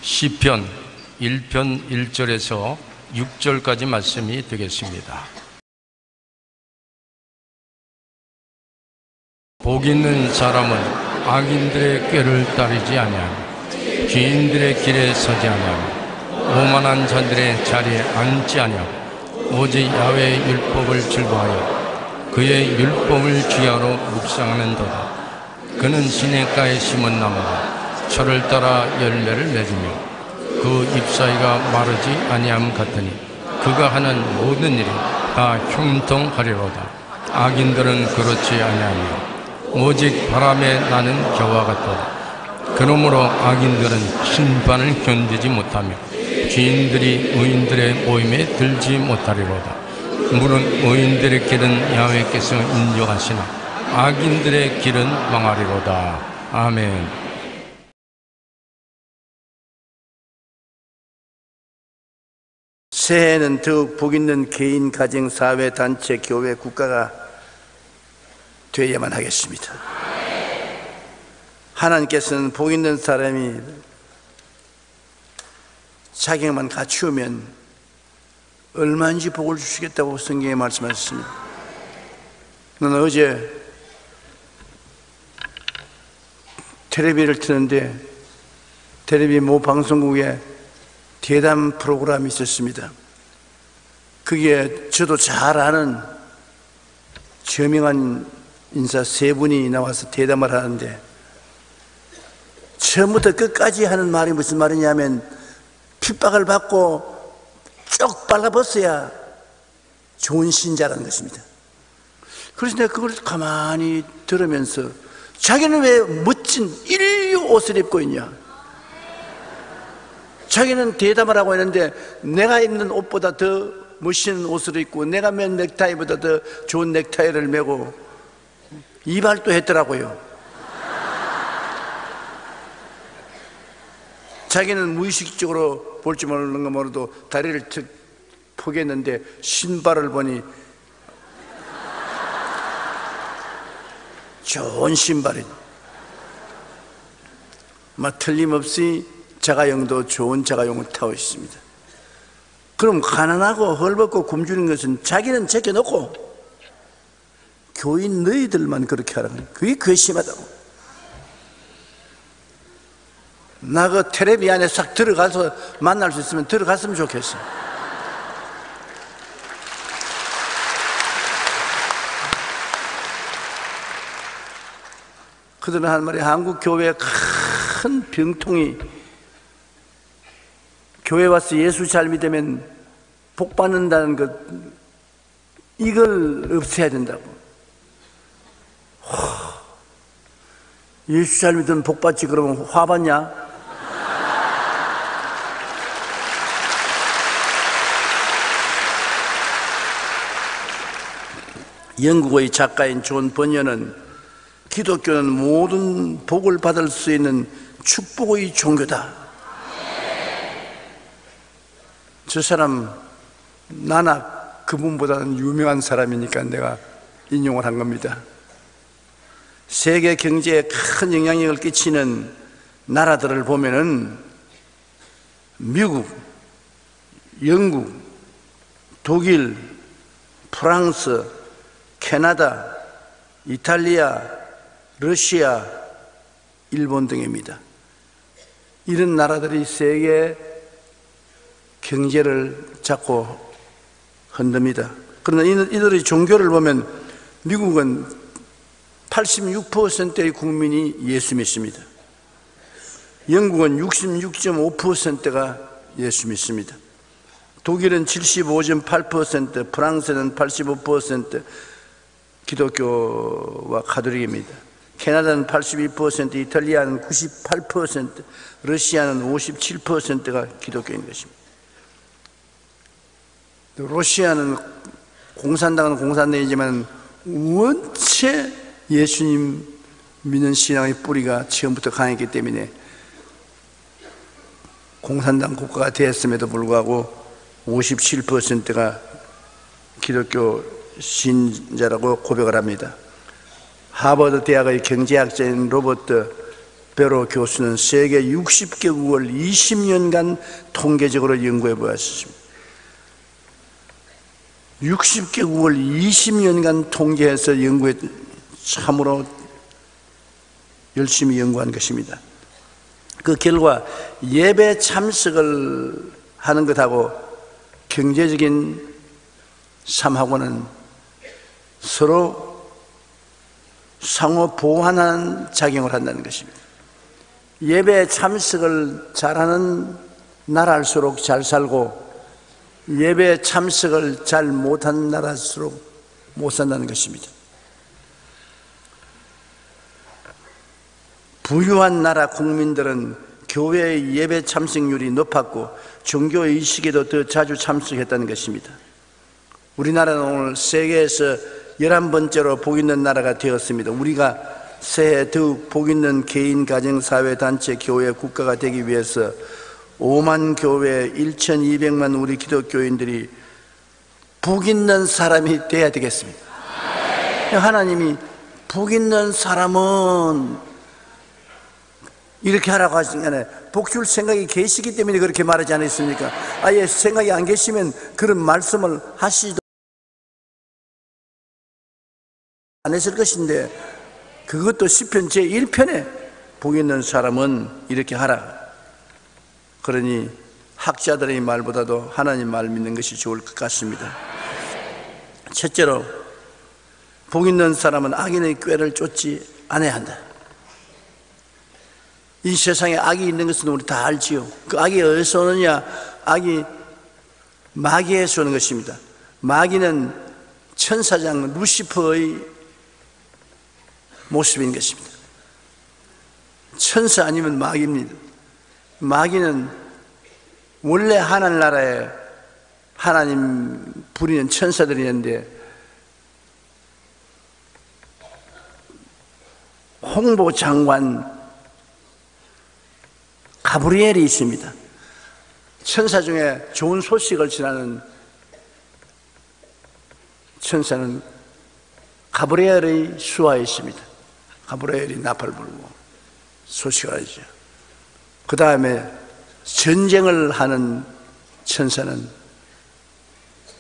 시편 1편 1절에서 6절까지 말씀이 되겠습니다. 복 있는 사람은 악인들의 꾀를 따르지 아니하며 죄인들의 길에 서지 아니하며 오만한 자들의 자리에 앉지 아니하고 오직 야훼의 율법을 즐거워하여 그의 율법을 주야로 묵상하는도다. 그는 시냇가에 심은 나무가 철을 따라 열매를 맺으며 그 잎사귀가 마르지 아니함 같으니 그가 하는 모든 일이 다 형통하리로다. 악인들은 그렇지 아니하며 오직 바람에 나는 겨와 같도다. 그러므로 악인들은 심판을 견디지 못하며 죄인들이 의인들의 모임에 들지 못하리로다. 물론 의인들의 길은 야훼께서 인정하시나 악인들의 길은 망하리로다. 아멘. 새해에는 더욱 복 있는 개인, 가정, 사회, 단체, 교회, 국가가 되어야만 하겠습니다. 하나님께서는 복 있는 사람이 자격만 갖추면 얼마든지 복을 주시겠다고 성경에 말씀하셨습니다. 저는 어제 텔레비를 트는데 텔레비 모 방송국에 대담 프로그램이 있었습니다. 그게 저도 잘 아는 저명한 인사 세 분이 나와서 대담을 하는데 처음부터 끝까지 하는 말이 무슨 말이냐면 핍박을 받고 쭉 발라벗어야 좋은 신자라는 것입니다. 그래서 내가 그걸 가만히 들으면서 자기는 왜 멋진 인류 옷을 입고 있냐? 자기는 대담을 하고 있는데 내가 입는 옷보다 더 멋있는 옷을 입고 내가 맨 넥타이보다 더 좋은 넥타이를 메고 이발도 했더라고요. 자기는 무의식적으로 볼지 모르는 거 모르도 다리를 툭 포개했는데 신발을 보니 좋은 신발이 틀림없이 자가용도 좋은 자가용을 타고 있습니다. 그럼 가난하고 헐벗고 굶주린 것은 자기는 제껴놓고 교인 너희들만 그렇게 하라는 거예요. 그게 괘씸하다고. 나 그 텔레비 안에 싹 들어가서 만날 수 있으면 들어갔으면 좋겠어. 그들은 한 말이 한국 교회에 큰 병통이 교회 와서 예수 잘 믿으면 복 받는다는 것, 이걸 없애야 된다고. 예수 잘 믿으면 복 받지 그러면 화 받냐? 영국의 작가인 존 번연은 기독교는 모든 복을 받을 수 있는 축복의 종교다. 저 사람 나나 그분보다는 유명한 사람이니까 내가 인용을 한 겁니다. 세계 경제에 큰 영향력을 끼치는 나라들을 보면은 미국, 영국, 독일, 프랑스, 캐나다, 이탈리아, 러시아, 일본 등입니다. 이런 나라들이 세계 경제를 잡고 흔듭니다. 그러나 이들의 종교를 보면 미국은 86%의 국민이 예수 믿습니다. 영국은 66.5%가 예수 믿습니다. 독일은 75.8%, 프랑스는 85% 기독교와 가톨릭입니다. 캐나다는 82%, 이탈리아는 98%, 러시아는 57%가 기독교인 것입니다. 러시아는 공산당은 공산당이지만 원체 예수님 믿는 신앙의 뿌리가 처음부터 강했기 때문에 공산당 국가가 되었음에도 불구하고 57%가 기독교 신자라고 고백을 합니다. 하버드 대학의 경제학자인 로버트 베로 교수는 세계 60개국을 20년간 통계적으로 연구해 보았습니다. 60개국을 20년간 통계해서 참으로 열심히 연구한 것입니다. 그 결과 예배 참석을 하는 것하고 경제적인 삶하고는 서로 상호 보완하는 작용을 한다는 것입니다. 예배 참석을 잘하는 나라일수록 잘 살고, 예배 참석을 잘 못하는 나라일수록 못 산다는 것입니다. 부유한 나라 국민들은 교회의 예배 참석률이 높았고 종교의식에도 더 자주 참석했다는 것입니다. 우리나라는 오늘 세계에서 11번째로 복 있는 나라가 되었습니다. 우리가 새해 더욱 복 있는 개인, 가정, 사회, 단체, 교회, 국가가 되기 위해서 5만 교회 1,200만 우리 기독교인들이 복 있는 사람이 돼야 되겠습니다. 하나님이 복 있는 사람은 이렇게 하라고 하시잖아요. 복 줄 생각이 계시기 때문에 그렇게 말하지 않았습니까? 아예 생각이 안 계시면 그런 말씀을 하시도 안 했을 것인데, 그것도 시편 제1편에 복 있는 사람은 이렇게 하라. 그러니 학자들의 말보다도 하나님 말 믿는 것이 좋을 것 같습니다. 첫째로, 복 있는 사람은 악인의 꾀를 쫓지 않아야 한다. 이 세상에 악이 있는 것은 우리 다 알지요. 그 악이 어디서 오느냐? 악이 마귀에서 오는 것입니다. 마귀는 천사장 루시퍼의 모습인 것입니다. 천사 아니면 마귀입니다. 마귀는 원래 하늘나라에 하나님 부리는 천사들이 있는데, 홍보장관 가브리엘이 있습니다. 천사 중에 좋은 소식을 전하는 천사는 가브리엘의 수하에 있습니다. 가브리엘이 나팔 불고 소식을 하죠. 그 다음에 전쟁을 하는 천사는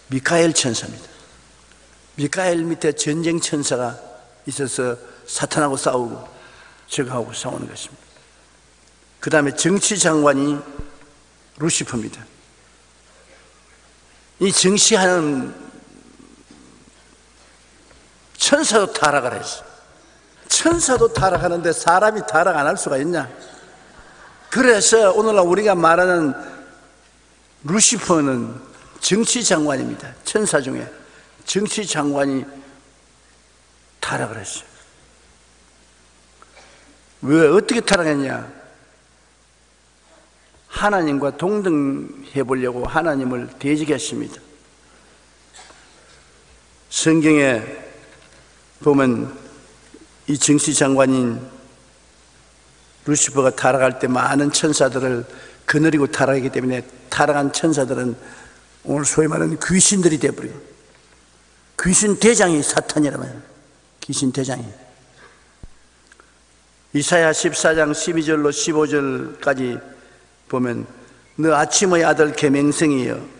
미카엘 천사입니다. 미카엘 밑에 전쟁 천사가 있어서 사탄하고 싸우고 적하고 싸우는 것입니다. 그 다음에 정치장관이 루시퍼입니다. 이 정치하는 천사도 타락을 했어. 천사도 타락하는데 사람이 타락 안 할 수가 있냐? 그래서 오늘날 우리가 말하는 루시퍼는 정치장관입니다. 천사 중에 정치장관이 타락을 했어요. 왜, 어떻게 타락했냐? 하나님과 동등해 보려고 하나님을 대적했습니다. 성경에 보면 이 정치장관인 루시퍼가 타락할 때 많은 천사들을 거느리고 타락하기 때문에 타락한 천사들은 오늘 소위 말하는 귀신들이 되어버려요. 귀신 대장이 사탄이라고 해요. 귀신 대장이. 이사야 14장 12절로 15절까지 보면, 너 아침의 아들 계명성이여,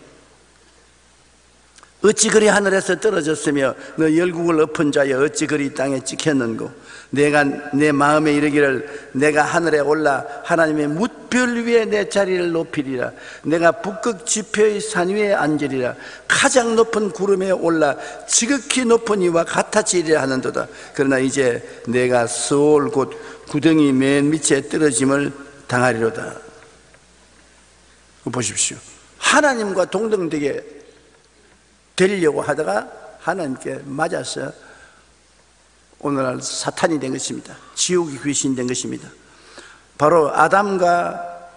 어찌 그리 하늘에서 떨어졌으며 너 열국을 엎은 자여 어찌 그리 땅에 찍혔는고, 내가 내 마음에 이르기를 내가 하늘에 올라 하나님의 뭇별 위에 내 자리를 높이리라. 내가 북극 지표의 산 위에 앉으리라. 가장 높은 구름에 올라 지극히 높은 이와 같아지리라 하는도다. 그러나 이제 내가 스올 곧 구덩이 맨 밑에 떨어짐을 당하리로다. 보십시오. 하나님과 동등되게 되려고 하다가 하나님께 맞아서 오늘날 사탄이 된 것입니다. 지옥의 귀신이 된 것입니다. 바로 아담과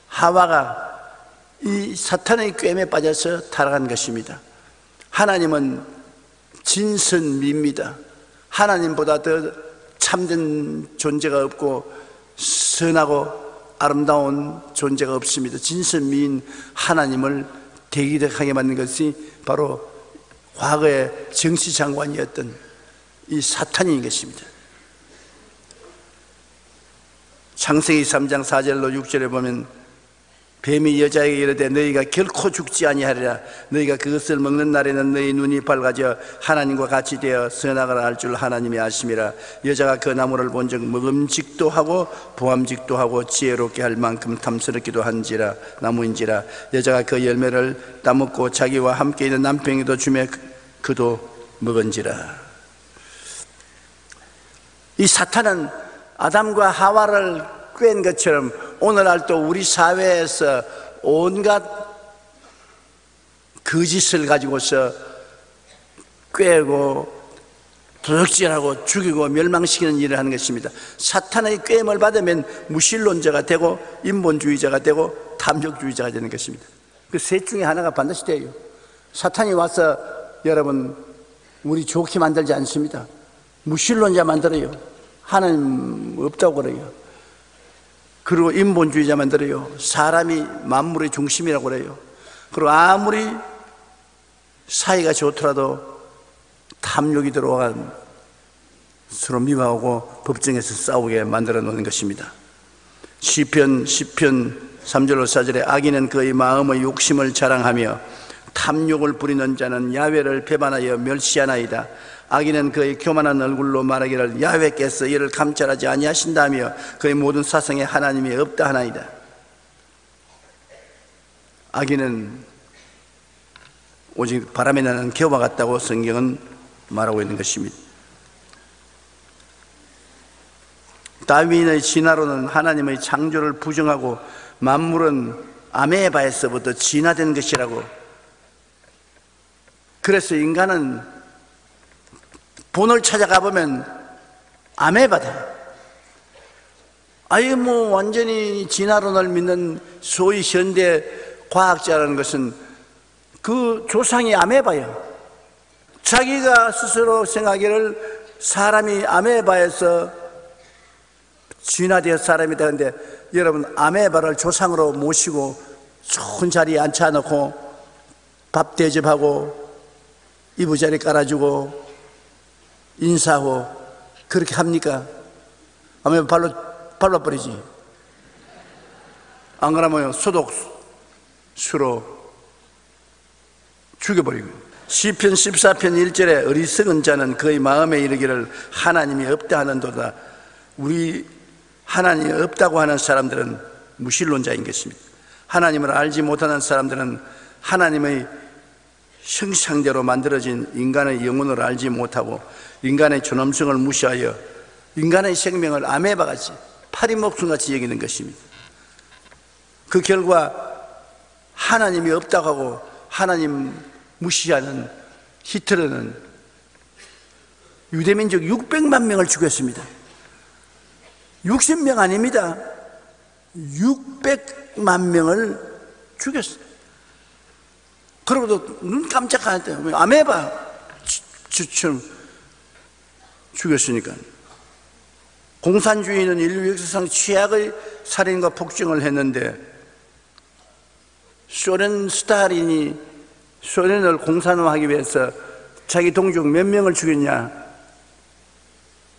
하와가 이 사탄의 꿰매에 빠져서 타락한 것입니다. 하나님은 진선미입니다. 하나님보다 더 참된 존재가 없고 선하고 아름다운 존재가 없습니다. 진선미인 하나님을 대기하게 만든 것이 바로 과거의 정치장관이었던 이 사탄인 것입니다. 창세기 3장 4절로 6절에 보면 뱀이 여자에게 이르되 너희가 결코 죽지 아니하리라. 너희가 그것을 먹는 날에는 너희 눈이 밝아져 하나님과 같이 되어 선악을 알 줄 하나님이 아심이라. 여자가 그 나무를 본즉 먹음직도 하고 보암직도 하고 지혜롭게 할 만큼 탐스럽기도 한지라 나무인지라. 여자가 그 열매를 따먹고 자기와 함께 있는 남편에게도 주매 그도 먹은지라. 이 사탄은 아담과 하와를 꾀는 것처럼 오늘날 또 우리 사회에서 온갖 거짓을 가지고서 꾀고 도둑질하고 죽이고 멸망시키는 일을 하는 것입니다. 사탄의 꾀임을 받으면 무신론자가 되고 인본주의자가 되고 탐욕주의자가 되는 것입니다. 그 셋 중에 하나가 반드시 돼요. 사탄이 와서 여러분 우리 좋게 만들지 않습니다. 무신론자 만들어요. 하나님 없다고 그래요. 그리고 인본주의자 만들어요. 사람이 만물의 중심이라고 그래요. 그리고 아무리 사이가 좋더라도 탐욕이 들어와가 서로 미워하고 법정에서 싸우게 만들어 놓는 것입니다. 시편 3절로 4절에 악인은 그의 마음의 욕심을 자랑하며 탐욕을 부리는 자는 야훼를 배반하여 멸시하나이다. 악인은 그의 교만한 얼굴로 말하기를 야훼께서 이를 감찰하지 아니하신다며 그의 모든 사상에 하나님이 없다 하나이다. 악인은 오직 바람에 나는 겨와 같다고 성경은 말하고 있는 것입니다. 다윈의 진화론은 하나님의 창조를 부정하고 만물은 아메바에서부터 진화된 것이라고. 그래서 인간은 본을 찾아가 보면 아메바다. 아예 뭐 완전히 진화론을 믿는 소위 현대 과학자라는 것은 그 조상이 아메바예요. 자기가 스스로 생각하기를 사람이 아메바에서 진화되어 사람이 되는데, 여러분 아메바를 조상으로 모시고 좋은 자리에 앉혀놓고 밥 대접하고 이부자리 깔아주고 인사하고 그렇게 합니까? 아메바 발라버리지. 안 그러면 소독수로 죽여버리고. 시편 14편 1절에 어리석은 자는 그의 마음에 이르기를 하나님이 없다 하는도다. 우리 하나님이 없다고 하는 사람들은 무신론자인 것입니다. 하나님을 알지 못하는 사람들은 하나님의 형상대로 만들어진 인간의 영혼을 알지 못하고 인간의 존엄성을 무시하여 인간의 생명을 아메바같이 파리목숨같이 여기는 것입니다. 그 결과 하나님이 없다고 하고 하나님 무시하는 히틀러는 유대민족 600만 명을 죽였습니다. 60명 아닙니다. 600만 명을 죽였어요. 그러고도 눈 깜짝 안 했대요. 아메바 주처럼 죽였으니까. 공산주의는 인류 역사상 최악의 살인과 폭정을 했는데, 소련 스탈린이 소련을 공산화하기 위해서 자기 동족 몇 명을 죽였냐?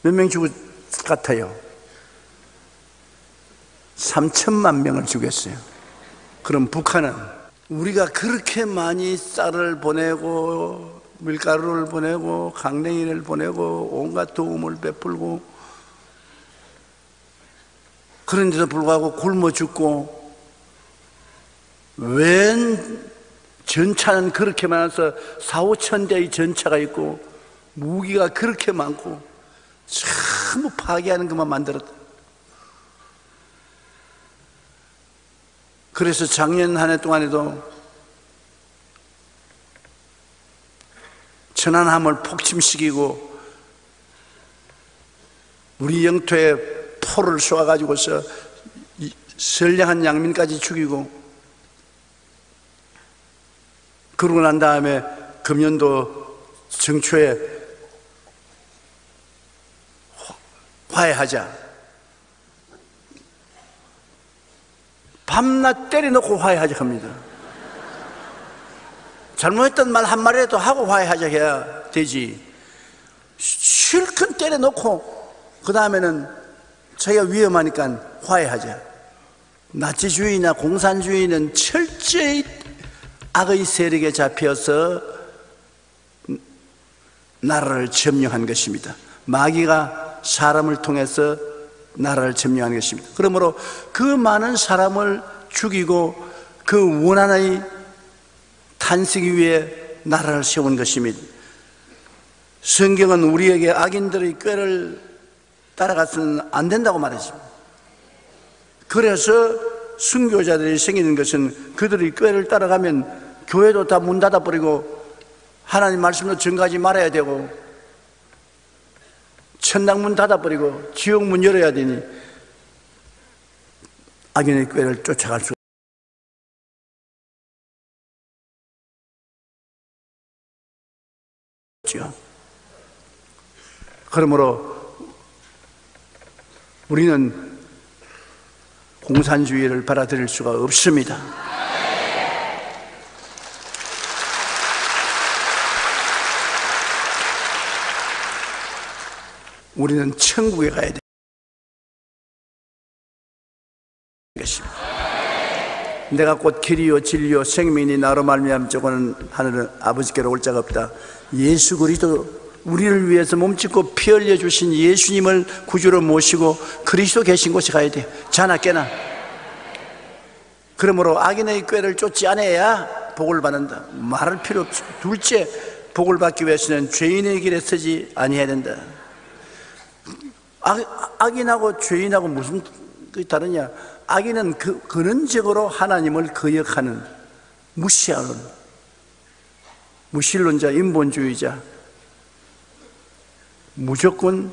몇 명 죽을 것 같아요? 3천만 명을 죽였어요. 그럼 북한은 우리가 그렇게 많이 쌀을 보내고 밀가루를 보내고 강냉이를 보내고 온갖 도움을 베풀고 그런데도 불구하고 굶어 죽고, 웬 전차는 그렇게 많아서 4,5천 대의 전차가 있고 무기가 그렇게 많고 전부 파괴하는 것만 만들었다. 그래서 작년 한 해 동안에도 천안함을 폭침시키고 우리 영토에 포를 쏘아가지고서 선량한 양민까지 죽이고, 그러고 난 다음에 금년도 정초에 화해하자. 밤낮 때려놓고 화해하자 합니다. 잘못했던 말 한마디라도 하고 화해하자 해야 되지. 실컷 때려놓고 그 다음에는 자기가 위험하니까 화해하자. 나치주의나 공산주의는 철저히 악의 세력에 잡혀서 나라를 점령한 것입니다. 마귀가 사람을 통해서 나라를 점령한 것입니다. 그러므로 그 많은 사람을 죽이고 그 원한의 탄식 위에 나라를 세운 것입니다. 성경은 우리에게 악인들의 꾀를 따라가서는 안 된다고 말했습니다. 그래서 순교자들이 생기는 것은 그들의 꾀를 따라가면 교회도 다 문 닫아버리고 하나님 말씀도 전가하지 말아야 되고 천당 문 닫아버리고 지옥 문 열어야 되니 악인의 꾀를 쫓아갈 수 없죠. 그러므로 우리는 공산주의를 받아들일 수가 없습니다. 우리는 천국에 가야 되는 것입니다. 내가 곧 길이요 진리요 생명이니 나로 말미암자고는 하늘은 아버지께로 올 자가 없다. 예수 그리스도 우리를 위해서 몸짓고 피 흘려 주신 예수님을 구주로 모시고 그리스도 계신 곳에 가야 돼. 자나 깨나. 그러므로 악인의 꾀를 쫓지 않아야 복을 받는다. 말할 필요 없죠. 둘째, 복을 받기 위해서는 죄인의 길에 서지 아니해야 된다. 악인하고 죄인하고 무슨 다르냐? 악인은 근원적으로 하나님을 거역하는, 무시하는 무신론자, 인본주의자, 무조건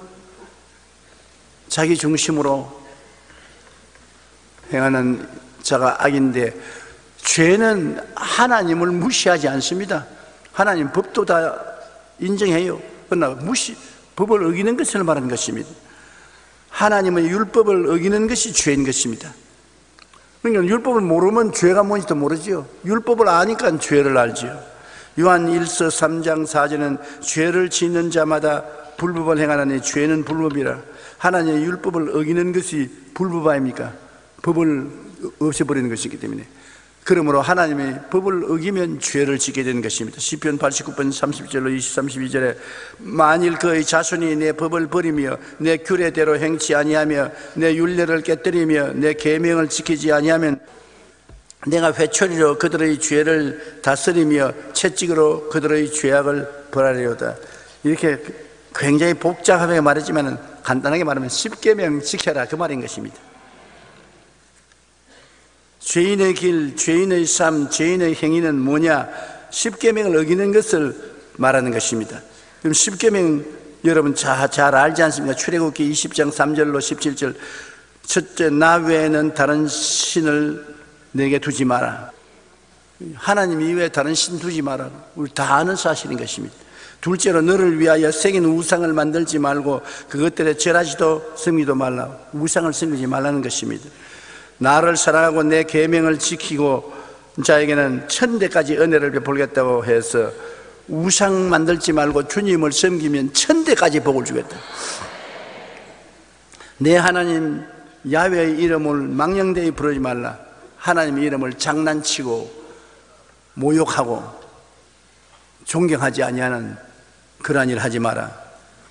자기 중심으로 행하는 자가 악인데, 죄는 하나님을 무시하지 않습니다. 하나님 법도 다 인정해요. 그러나 법을 어기는 것을 말하는 것입니다. 하나님의 율법을 어기는 것이 죄인 것입니다. 그러니까 율법을 모르면 죄가 뭔지도 모르지요. 율법을 아니까 죄를 알지요. 요한 1서 3장 4절은 죄를 짓는 자마다 불법을 행하나니 죄는 불법이라. 하나님의 율법을 어기는 것이 불법 아닙니까? 법을 없애버리는 것이기 때문에. 그러므로 하나님의 법을 어기면 죄를 짓게 되는 것입니다. 시편 89편 30절로 32절에 만일 그의 자손이 내 법을 버리며 내 규례대로 행치 아니하며 내 율례를 깨뜨리며 내 계명을 지키지 아니하면 내가 회초리로 그들의 죄를 다스리며 채찍으로 그들의 죄악을 벌하리로다. 이렇게 굉장히 복잡하게 말했지만 간단하게 말하면 10계명 지켜라, 그 말인 것입니다. 죄인의 길, 죄인의 삶, 죄인의 행위는 뭐냐? 10계명을 어기는 것을 말하는 것입니다. 그럼 10계명 여러분 잘 알지 않습니까? 출애굽기 20장 3절로 17절. 첫째, 나 외에는 다른 신을 내게 두지 마라. 하나님 이외에 다른 신 두지 마라. 우리 다 아는 사실인 것입니다. 둘째로, 너를 위하여 새긴 우상을 만들지 말고 그것들에 절하지도 섬기도 말라. 우상을 섬기지 말라는 것입니다. 나를 사랑하고 내 계명을 지키고 자에게는 천대까지 은혜를 베풀겠다고 해서 우상 만들지 말고 주님을 섬기면 천대까지 복을 주겠다. 내 하나님 야훼의 이름을 망령되이 부르지 말라. 하나님의 이름을 장난치고 모욕하고 존경하지 아니하는 그러한 일 하지 마라.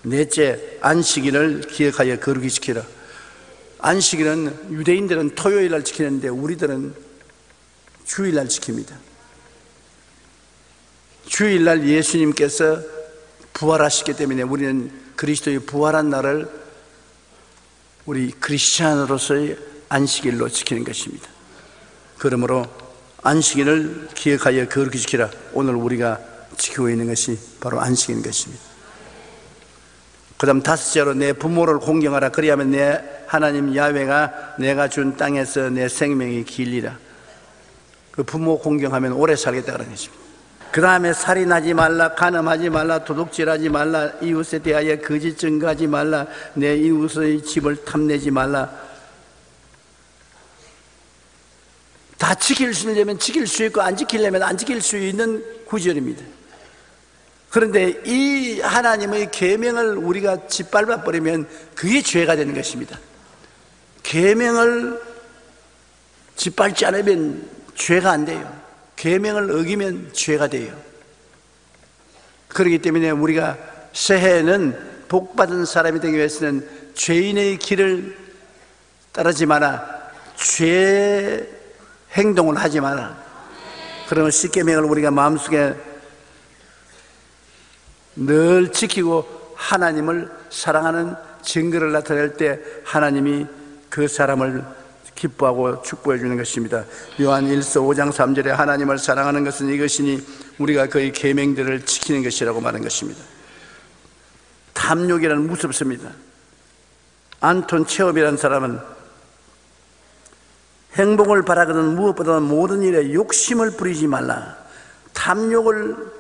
넷째, 안식일을 기억하여 거룩히 지키라. 안식일은 유대인들은 토요일날 지키는데 우리들은 주일날 지킵니다. 주일날 예수님께서 부활하시기 때문에 우리는 그리스도의 부활한 날을 우리 크리스찬으로서의 안식일로 지키는 것입니다. 그러므로 안식일을 기억하여 거룩히 지키라. 오늘 우리가 지키고 있는 것이 바로 안식인 것입니다. 그 다음 다섯째로, 내 부모를 공경하라. 그리하면 내 하나님 야훼가 내가 준 땅에서 내 생명이 길리라. 그 부모 공경하면 오래 살겠다는 것입니다. 그 다음에 살인하지 말라, 간음하지 말라, 도둑질하지 말라, 이웃에 대하여 거짓 증거하지 말라, 내 이웃의 집을 탐내지 말라. 다 지킬 수 있으면 지킬 수 있고 안 지키려면 안 지킬 수 있는 구절입니다. 그런데 이 하나님의 계명을 우리가 짓밟아 버리면 그게 죄가 되는 것입니다. 계명을 짓밟지 않으면 죄가 안 돼요. 계명을 어기면 죄가 돼요. 그렇기 때문에 우리가 새해에는 복받은 사람이 되기 위해서는 죄인의 길을 따르지 마라, 죄 행동을 하지 마라. 그러면 십계명을 우리가 마음속에 늘 지키고 하나님을 사랑하는 증거를 나타낼 때 하나님이 그 사람을 기뻐하고 축복해 주는 것입니다. 요한 1서 5장 3절에 하나님을 사랑하는 것은 이것이니 우리가 그의 계명들을 지키는 것이라고 말한 것입니다. 탐욕이란 무섭습니다. 안톤 체홉이라는 사람은 행복을 바라거든 무엇보다 모든 일에 욕심을 부리지 말라. 탐욕을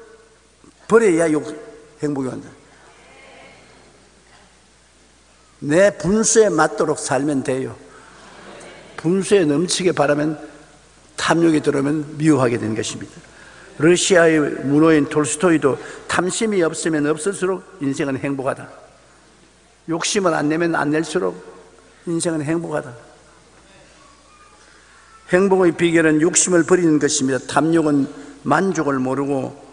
버려야 행복이 온다. 내 분수에 맞도록 살면 돼요. 분수에 넘치게 바라면 탐욕이 들어오면 미워하게 되는 것입니다. 러시아의 문호인 톨스토이도 탐심이 없으면 없을수록 인생은 행복하다. 욕심을 안 내면 안 낼수록 인생은 행복하다. 행복의 비결은 욕심을 버리는 것입니다. 탐욕은 만족을 모르고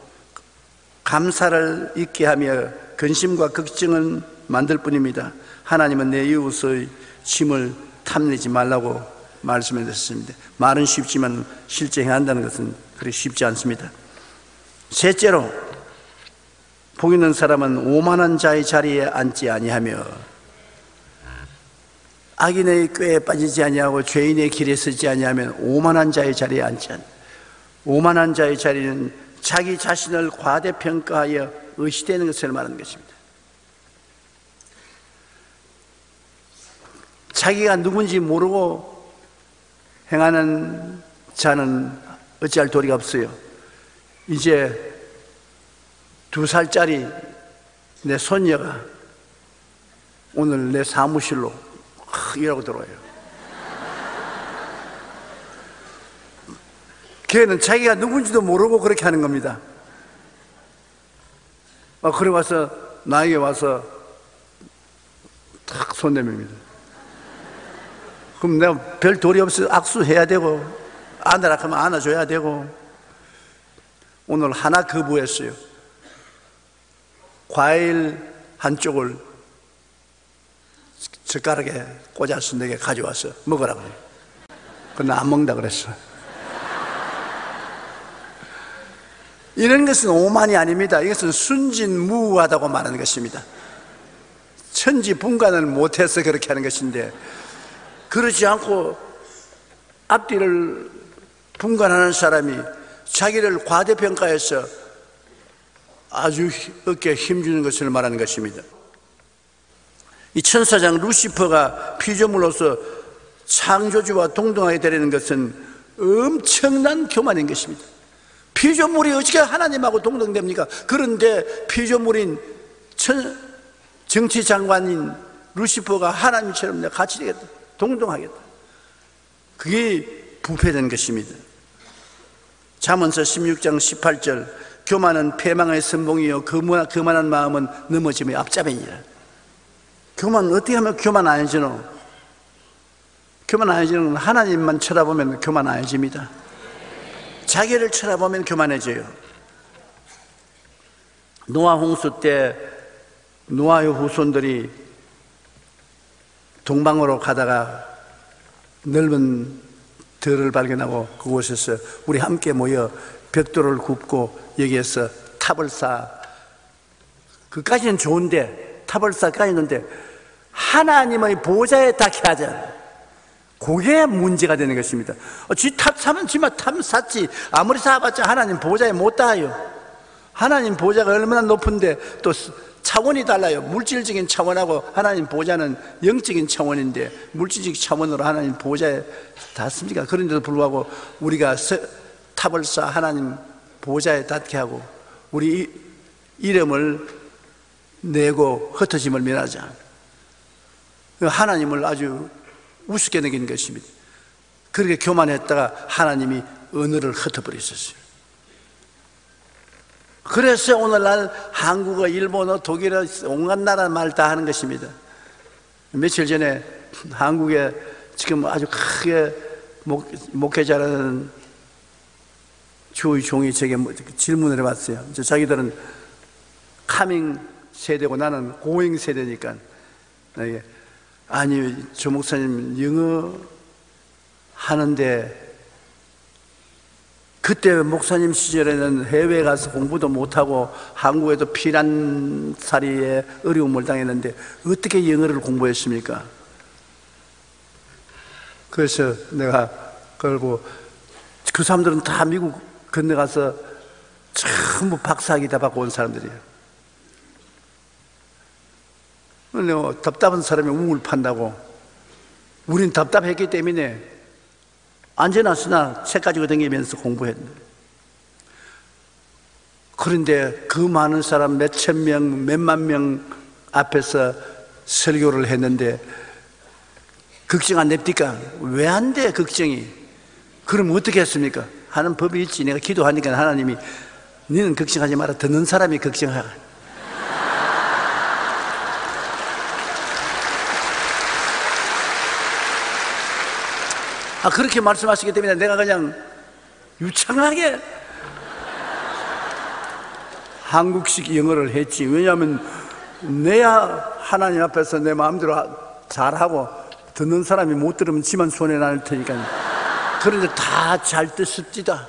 감사를 잊게 하며 근심과 걱정을 만들 뿐입니다. 하나님은 내 이웃의 짐을 탐내지 말라고 말씀해 주셨습니다. 말은 쉽지만 실제 행한다는 것은 그리 쉽지 않습니다. 셋째로, 복 있는 사람은 오만한 자의 자리에 앉지 아니하며 악인의 꾀에 빠지지 아니하고 죄인의 길에 서지 아니하면 오만한 자의 자리에 앉지 않아. 오만한 자의 자리는 자기 자신을 과대평가하여 의시되는 것을 말하는 것입니다. 자기가 누군지 모르고 행하는 자는 어찌할 도리가 없어요. 이제 2살짜리 내 손녀가 오늘 내 사무실로 이러고 들어와요. 걔는 자기가 누군지도 모르고 그렇게 하는 겁니다. 그래 와서 나에게 와서 탁 손 내밉니다. 그럼 내가 별 도리 없어 악수해야 되고 안으라 하면 안아줘야 되고. 오늘 하나 거부했어요. 과일 한쪽을 젓가락에 꽂아서 내게 가져와서 먹으라고. 그건 안 먹는다 그랬어. 이런 것은 오만이 아닙니다. 이것은 순진무구하다고 말하는 것입니다. 천지분간을 못해서 그렇게 하는 것인데, 그렇지 않고 앞뒤를 분간하는 사람이 자기를 과대평가해서 아주 어깨에 힘주는 것을 말하는 것입니다. 이 천사장 루시퍼가 피조물로서 창조주와 동등하게 되려는 것은 엄청난 교만인 것입니다. 피조물이 어떻게 하나님하고 동등됩니까? 그런데 피조물인 정치장관인 루시퍼가 하나님처럼 같이 되겠다, 동등하겠다. 그게 부패된 것입니다. 잠언서 16장 18절, 교만은 패망의 선봉이요 교만한 마음은 넘어짐의 앞잡이니라. 교만 어떻게 하면 교만 아니지노? 교만 아니지는 하나님만 쳐다보면 교만 아니집니다. 자기를 쳐다보면 교만해져요. 노아 홍수 때 노아의 후손들이 동방으로 가다가 넓은 들을 발견하고 그곳에서 우리 함께 모여 벽돌을 굽고 여기에서 탑을 쌓아. 그까지는 좋은데, 탑을 쌓아까지는데 하나님의 보좌에 닿게 하자. 그게 문제가 되는 것입니다. 지 탑 사면 지만 탑 샀지. 아무리 쌓아봤자 하나님 보좌에 못 닿아요. 하나님 보좌가 얼마나 높은데 또 차원이 달라요. 물질적인 차원하고 하나님 보좌는 영적인 차원인데 물질적 차원으로 하나님 보좌에 닿습니까? 그런데도 불구하고 우리가 탑을 쌓아 하나님 보좌에 닿게 하고 우리 이름을 내고 흩어짐을 면하자. 하나님을 아주 우습게 여긴 것입니다. 그렇게 교만했다가 하나님이 언어를 흩어버리셨어요. 그래서 오늘날 한국어, 일본어, 독일어 온갖 나라 말 다 하는 것입니다. 며칠 전에 한국에 지금 아주 크게 목회자라는 주의 종이 제게 질문을 해봤어요. 자기들은 카밍 세대고 나는 고잉 세대니까, 아니 조 목사님 영어 하는데 그때 목사님 시절에는 해외에 가서 공부도 못하고 한국에도 피난살이에 어려움을 당했는데 어떻게 영어를 공부했습니까? 그래서 내가 그러고, 그 사람들은 다 미국 건너가서 전부 박사학위 다 받고 온 사람들이에요. 답답한 사람이 우물 판다고. 우린 답답했기 때문에 앉아나 쓰나 책 가지고 다니면서 공부했는데, 그런데 그 많은 사람 몇천 명, 몇만 명 앞에서 설교를 했는데 걱정 안 됩니까? 왜 안 돼, 걱정이? 그럼 어떻게 했습니까? 하는 법이 있지. 내가 기도하니까 하나님이 너는 걱정하지 마라, 듣는 사람이 걱정하라. 그렇게 말씀하시기 때문에 내가 그냥 유창하게 한국식 영어를 했지. 왜냐하면 내야 하나님 앞에서 내 마음대로 잘하고 듣는 사람이 못 들으면 지만 손해 날 테니까. 그런데 다 잘 듣습니다.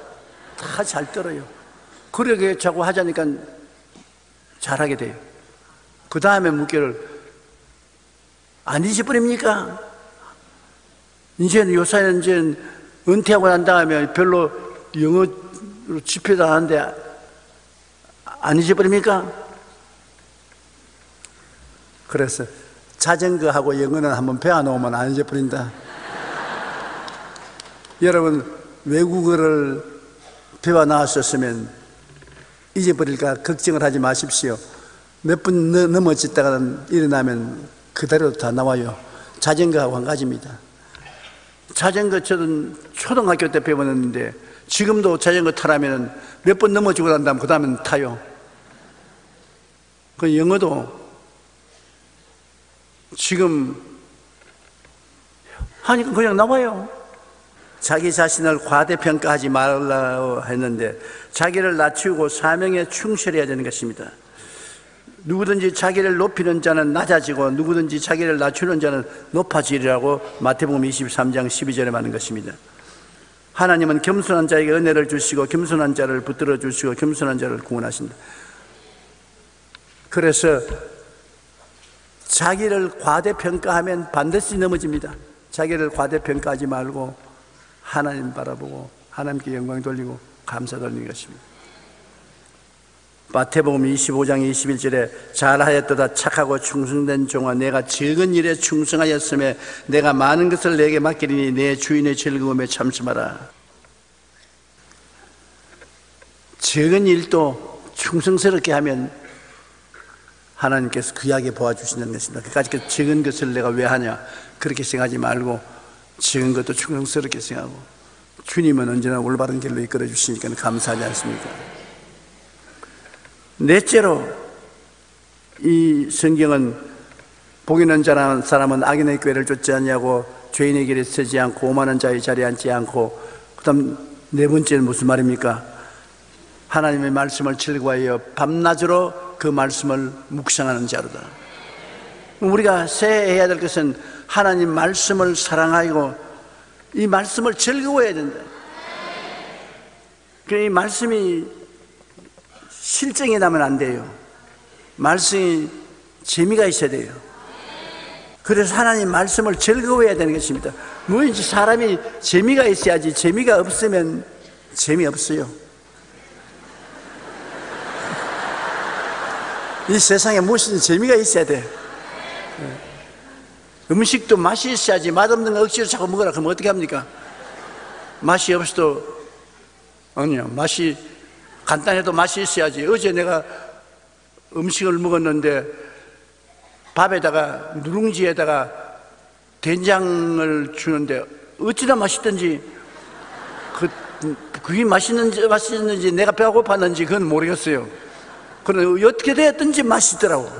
다 잘 들어요. 그러게 자꾸 하자니까 잘하게 돼요. 그 다음에 묻기를 안 잊어버립니까? 이제는 요새는 이제 은퇴하고 난 다음에 별로 영어로 집회도 안 하는데 안 잊어버립니까? 그래서 자전거하고 영어는 한번 배워놓으면 안 잊어버린다. 여러분, 외국어를 배워 나왔었으면 잊어버릴까 걱정을 하지 마십시오. 몇 번 넘어졌다가 일어나면 그대로 다 나와요. 자전거하고 한 가지입니다. 자전거 저는 초등학교 때 배웠는데 지금도 자전거 타라면 몇 번 넘어지고 난 다음 그 다음엔 타요. 그 영어도 지금 하니까 그냥 나와요. 자기 자신을 과대평가하지 말라고 했는데 자기를 낮추고 사명에 충실해야 되는 것입니다. 누구든지 자기를 높이는 자는 낮아지고 누구든지 자기를 낮추는 자는 높아지리라고 마태복음 23장 12절에 말하는 것입니다. 하나님은 겸손한 자에게 은혜를 주시고 겸손한 자를 붙들어 주시고 겸손한 자를 구원하신다. 그래서 자기를 과대평가하면 반드시 넘어집니다. 자기를 과대평가하지 말고 하나님 바라보고 하나님께 영광 돌리고 감사 돌리는 것입니다. 마태복음 25장 21절에 잘하였도다 착하고 충성된 종아, 내가 적은 일에 충성하였음에 내가 많은 것을 내게 맡기리니 내 주인의 즐거움에 참심하라. 적은 일도 충성스럽게 하면 하나님께서 귀하게 보아주신다는 것입니다. 그까짓 적은 것을 내가 왜 하냐 그렇게 생각하지 말고 적은 것도 충성스럽게 생각하고, 주님은 언제나 올바른 길로 이끌어 주시니까 감사하지 않습니까? 넷째로, 이 성경은 복 있는 사람은 악인의 꾀를 쫓지 아니하고 죄인의 길에 서지 않고 오만한 자의 자리에 앉지 않고, 그 다음 네 번째는 무슨 말입니까? 하나님의 말씀을 즐거워하여 밤낮으로 그 말씀을 묵상하는 자로다. 우리가 새해야 될 것은 하나님 말씀을 사랑하고 이 말씀을 즐거워해야 된다. 이 말씀이 실정이 나면 안 돼요. 말씀이 재미가 있어야 돼요. 그래서 하나님 말씀을 즐거워해야 되는 것입니다. 뭐든지 사람이 재미가 있어야지, 재미가 없으면 재미없어요. 이 세상에 무엇이든 재미가 있어야 돼. 음식도 맛이 있어야지. 맛없는 거 억지로 자꾸 먹으라 그러면 어떻게 합니까? 맛이 없어도, 아니요, 맛이 간단해도 맛이 있어야지. 어제 내가 음식을 먹었는데 밥에다가 누룽지에다가 된장을 주는데 어찌나 맛있던지, 그게 맛있는지 내가 배가 고팠는지 그건 모르겠어요. 그런데 어떻게 되었든지 맛있더라고.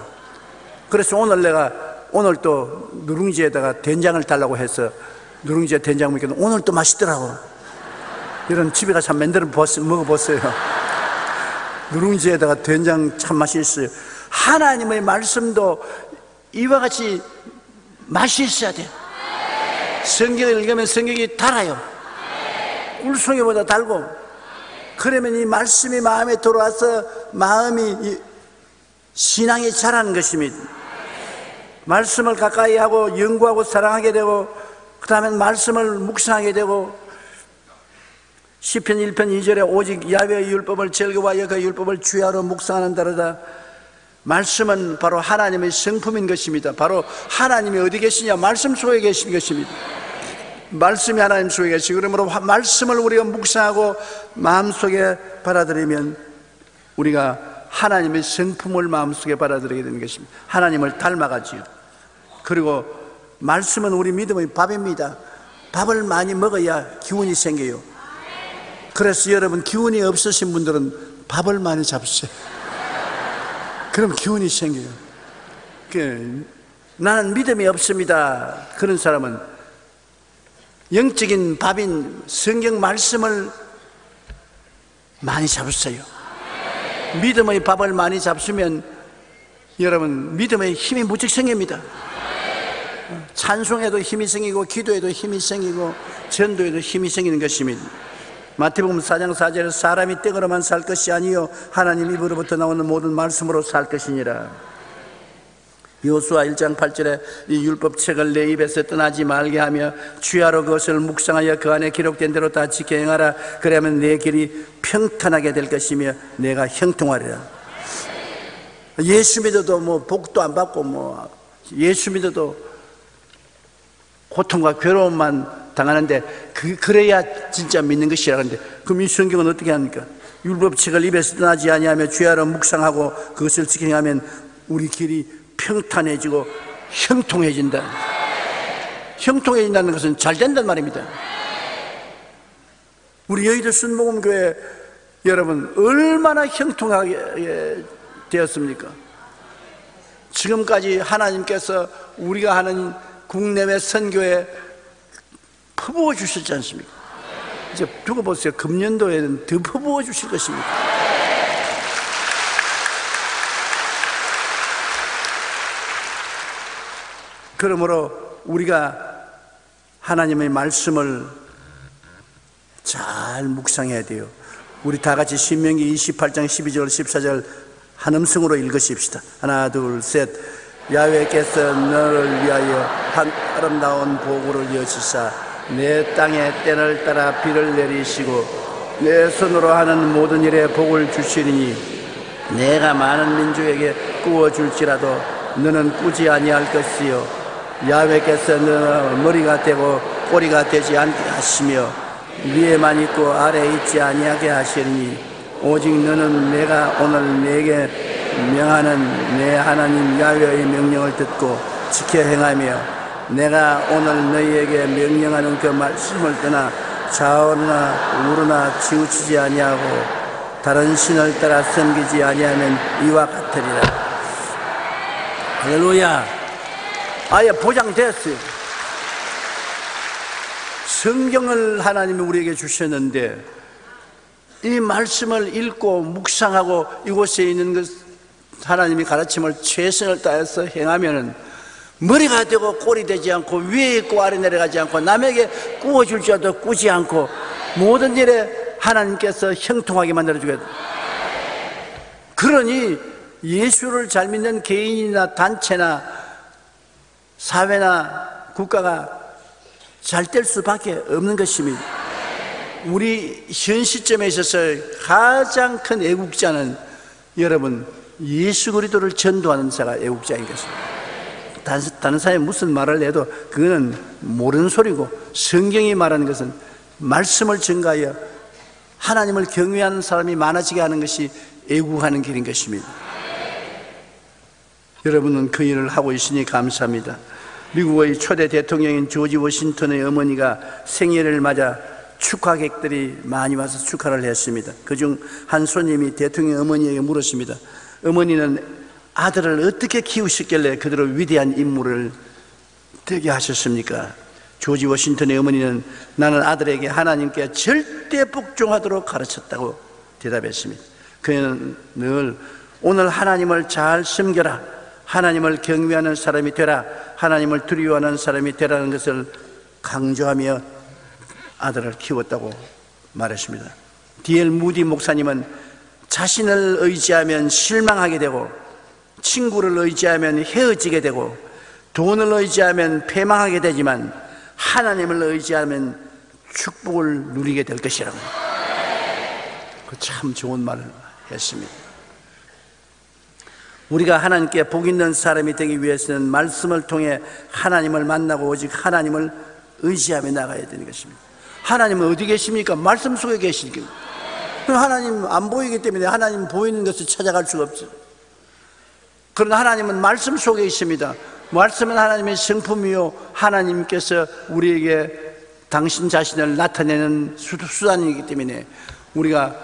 그래서 오늘 또 누룽지에다가 된장을 달라고 해서 누룽지에 된장 먹기는 오늘 또 맛있더라고. 이런 집에 가서 만들어 먹어보세요. 누룽지에다가 된장 참 맛있어요. 하나님의 말씀도 이와 같이 맛이 있어야 돼요. 성경을 읽으면 성경이 달아요. 꿀송이보다 달고. 그러면 이 말씀이 마음에 들어와서 마음이 신앙이 자라는 것입니다. 말씀을 가까이 하고 연구하고 사랑하게 되고, 그 다음에 말씀을 묵상하게 되고, 시편 1편 2절에 오직 야훼의 율법을 즐거워하여 그 율법을 주야로 묵상하는 다르다. 말씀은 바로 하나님의 성품인 것입니다. 바로 하나님이 어디 계시냐? 말씀 속에 계신 것입니다. 말씀이 하나님 속에 계시고, 그러므로 말씀을 우리가 묵상하고 마음속에 받아들이면 우리가 하나님의 성품을 마음속에 받아들이게 되는 것입니다. 하나님을 닮아가지요. 그리고 말씀은 우리 믿음의 밥입니다. 밥을 많이 먹어야 기운이 생겨요. 그래서 여러분, 기운이 없으신 분들은 밥을 많이 잡으세요. 그럼 기운이 생겨요. 나는 믿음이 없습니다. 그런 사람은 영적인 밥인 성경 말씀을 많이 잡으세요. 믿음의 밥을 많이 잡수면 여러분, 믿음의 힘이 무척 생깁니다. 찬송에도 힘이 생기고, 기도에도 힘이 생기고, 전도에도 힘이 생기는 것입니다. 마태복음 4장 4절에 사람이 떡으로만 살 것이 아니요 하나님 입으로부터 나오는 모든 말씀으로 살 것이니라. 여호수아 1장 8절에 이 율법책을 내 입에서 떠나지 말게 하며 주야로 그것을 묵상하여 그 안에 기록된 대로 다 지켜 행하라. 그러면 내 길이 평탄하게 될 것이며 내가 형통하리라. 예수 믿어도 뭐 복도 안 받고, 예수 믿어도 고통과 괴로움만 당하는데 그래야 진짜 믿는 것이라. 그런데 그럼 이 성경은 어떻게 합니까? 율법책을 입에서 떠나지 아니하며 주야로 묵상하고 그것을 지켜 행하면 우리 길이 평탄해지고 형통해진다. 형통해진다는 것은 잘 된다는 말입니다. 우리 여의도 순복음교회 여러분, 얼마나 형통하게 되었습니까? 지금까지 하나님께서 우리가 하는 국내외 선교에 퍼부어 주셨지 않습니까? 이제 두고 보세요. 금년도에는 더 퍼부어 주실 것입니다. 그러므로 우리가 하나님의 말씀을 잘 묵상해야 돼요. 우리 다 같이 신명기 28장 12절 14절 한 음성으로 읽으십시다. 하나 둘 셋. 야훼께서 너를 위하여 한 아름다운 보고를 여시사 내 땅에 때를 따라 비를 내리시고 내 손으로 하는 모든 일에 복을 주시리니 내가 많은 민족에게 꾸어줄지라도 너는 꾸지 아니할 것이요 야훼께서 너는 머리가 되고 꼬리가 되지 않게 하시며 위에만 있고 아래에 있지 아니하게 하시리니 오직 너는 내가 오늘 내게 명하는 내 하나님 야훼의 명령을 듣고 지켜 행하며 내가 오늘 너희에게 명령하는 그 말씀을 떠나 좌우나 우로나 치우치지 아니하고 다른 신을 따라 섬기지 아니하면 이와 같으리라. 할렐루야. 아예 보장됐어요. 성경을 하나님이 우리에게 주셨는데 이 말씀을 읽고 묵상하고 이곳에 있는 것 하나님이 가르침을 최선을 다해서 행하면은 머리가 되고 꼴이 되지 않고 위에 있고 아래 내려가지 않고 남에게 꾸어줄 줄도 꾸지 않고 모든 일에 하나님께서 형통하게 만들어주게 돼. 그러니 예수를 잘 믿는 개인이나 단체나 사회나 국가가 잘 될 수밖에 없는 것입니다. 우리 현 시점에 있어서 가장 큰 애국자는 여러분 예수 그리스도를 전도하는 자가 애국자인 것입니다. 다른 사람이 무슨 말을 해도 그거는 모르는 소리고 성경이 말하는 것은 말씀을 증가하여 하나님을 경외하는 사람이 많아지게 하는 것이 애국하는 길인 것입니다. 여러분은 그 일을 하고 있으니 감사합니다. 미국의 초대 대통령인 조지 워싱턴의 어머니가 생일을 맞아 축하객들이 많이 와서 축하를 했습니다. 그중 한 손님이 대통령 어머니에게 물었습니다. 어머니는 아들을 어떻게 키우셨길래 그대로 위대한 인물을 되게 하셨습니까? 조지 워싱턴의 어머니는 나는 아들에게 하나님께 절대 복종하도록 가르쳤다고 대답했습니다. 그녀는 늘 오늘 하나님을 잘 섬겨라, 하나님을 경외하는 사람이 되라, 하나님을 두려워하는 사람이 되라는 것을 강조하며 아들을 키웠다고 말했습니다. D.L. 무디 목사님은 자신을 의지하면 실망하게 되고, 친구를 의지하면 헤어지게 되고, 돈을 의지하면 패망하게 되지만 하나님을 의지하면 축복을 누리게 될 것이라고, 그 참 좋은 말을 했습니다. 우리가 하나님께 복 있는 사람이 되기 위해서는 말씀을 통해 하나님을 만나고 오직 하나님을 의지하며 나가야 되는 것입니다. 하나님은 어디 계십니까? 말씀 속에 계시니까. 하나님 안 보이기 때문에 하나님 보이는 것을 찾아갈 수가 없죠. 그러나 하나님은 말씀 속에 있습니다. 말씀은 하나님의 성품이요, 하나님께서 우리에게 당신 자신을 나타내는 수단이기 때문에 우리가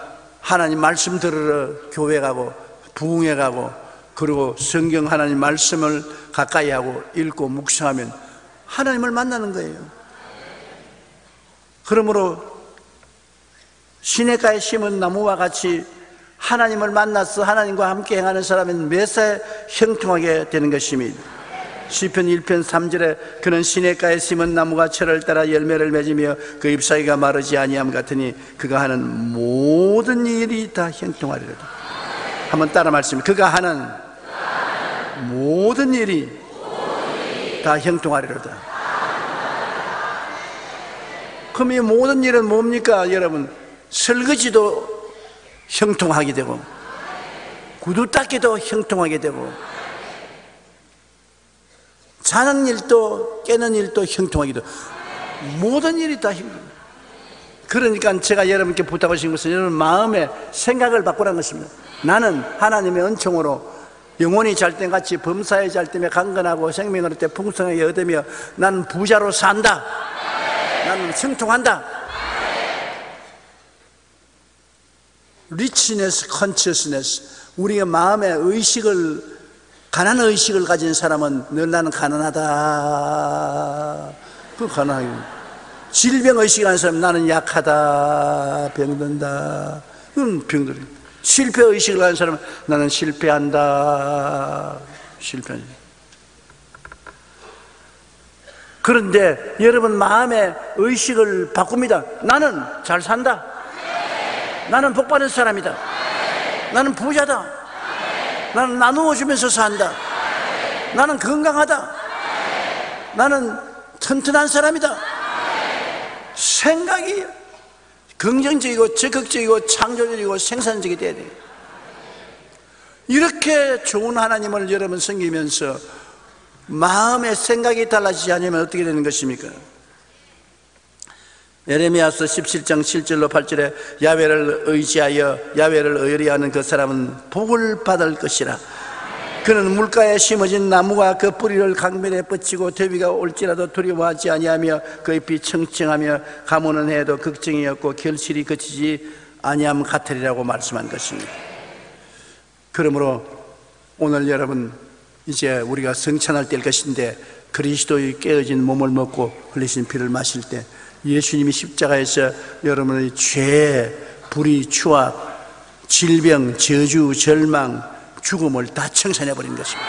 하나님 말씀 들으러 교회 가고 부흥회 가고, 그리고 성경 하나님 말씀을 가까이 하고 읽고 묵상하면 하나님을 만나는 거예요. 그러므로 시냇가에 심은 나무와 같이 하나님을 만나서 하나님과 함께 행하는 사람은 매사에 형통하게 되는 것입니다. 시편 1편 3절에 그는 시냇가에 심은 나무가 철을 따라 열매를 맺으며 그 잎사귀가 마르지 아니함 같으니 그가 하는 모든 일이 다 형통하리로다. 한번 따라 말씀해. 그가 하는 모든 일이 다 형통하리로다. 그럼 이 모든 일은 뭡니까 여러분? 설거지도 형통하게 되고, 구두 닦기도 형통하게 되고, 자는 일도 깨는 일도 형통하게 되고, 모든 일이 다 형통. 그러니까 제가 여러분께 부탁하고 싶은 것은 여러분 마음의 생각을 바꾸라는 것입니다. 나는 하나님의 은총으로 영혼이 잘된같이 범사에 잘되며 강건하고 생명을 얻되 풍성하게 얻으며 나는 부자로 산다. 나는 형통한다. 리치네스, 컨셔스네스. 우리의 마음의 의식을, 가난한 의식을 가진 사람은 늘 나는 가난하다. 그 가난하게. 질병 의식을 가진 사람은 나는 약하다, 병든다. 그건 병들어. 실패 의식을 가진 사람은 나는 실패한다, 실패한다. 그런데 여러분 마음의 의식을 바꿉니다. 나는 잘 산다. 나는 복받은 사람이다. 나는 부자다. 나는 나누어 주면서 산다. 나는 건강하다. 나는 튼튼한 사람이다. 생각이 긍정적이고 적극적이고 창조적이고 생산적이 돼야 돼요. 이렇게 좋은 하나님을 여러분 섬기면서 마음의 생각이 달라지지 않으면 어떻게 되는 것입니까? 예레미야서 17장 7절로 8절에 야훼를 의지하여 야훼를 의뢰하는 그 사람은 복을 받을 것이라. 그는 물가에 심어진 나무가 그 뿌리를 강변에 뻗치고 더위가 올지라도 두려워하지 아니하며 그 잎이 청청하며 가무는 해도 걱정이 없고 결실이 그치지 아니함 같으리라고 말씀한 것입니다. 그러므로 오늘 여러분 이제 우리가 성찬할 때일 것인데, 그리스도의 깨어진 몸을 먹고 흘리신 피를 마실 때 예수님이 십자가에서 여러분의 죄, 불의, 추악, 질병, 저주, 절망, 죽음을 다 청산해 버린 것입니다.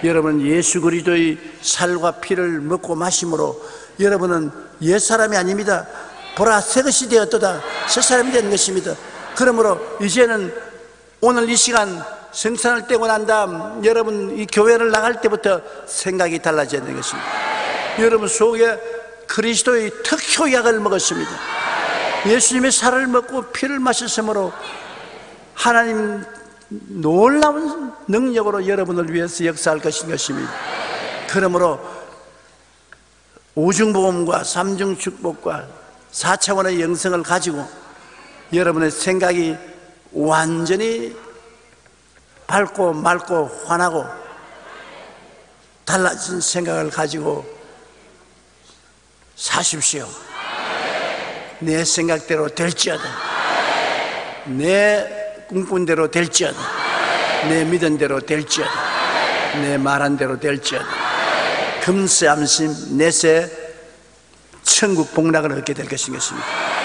여러분 예수 그리스도의 살과 피를 먹고 마심으로 여러분은 옛사람이 아닙니다. 보라 새것이 되었도다. 새사람이 된 것입니다. 그러므로 이제는 오늘 이 시간 성찬을 떼고 난 다음 여러분 이 교회를 나갈 때부터 생각이 달라져야 되는 것입니다. 여러분 속에 그리스도의 특효약을 먹었습니다. 예수님의 살을 먹고 피를 마셨으므로 하나님 놀라운 능력으로 여러분을 위해서 역사할 것입니다. 그러므로 오중보험과 삼중축복과 4차원의 영성을 가지고 여러분의 생각이 완전히 밝고 맑고 환하고 달라진 생각을 가지고 사십시오. 내 생각대로 될지어다. 내 꿈꾼 대로 될지어다. 내 믿은 대로 될지어다. 내 말한 대로 될지어다. 금세 암심 내세 천국 복락을 얻게 될 것인 것입니다.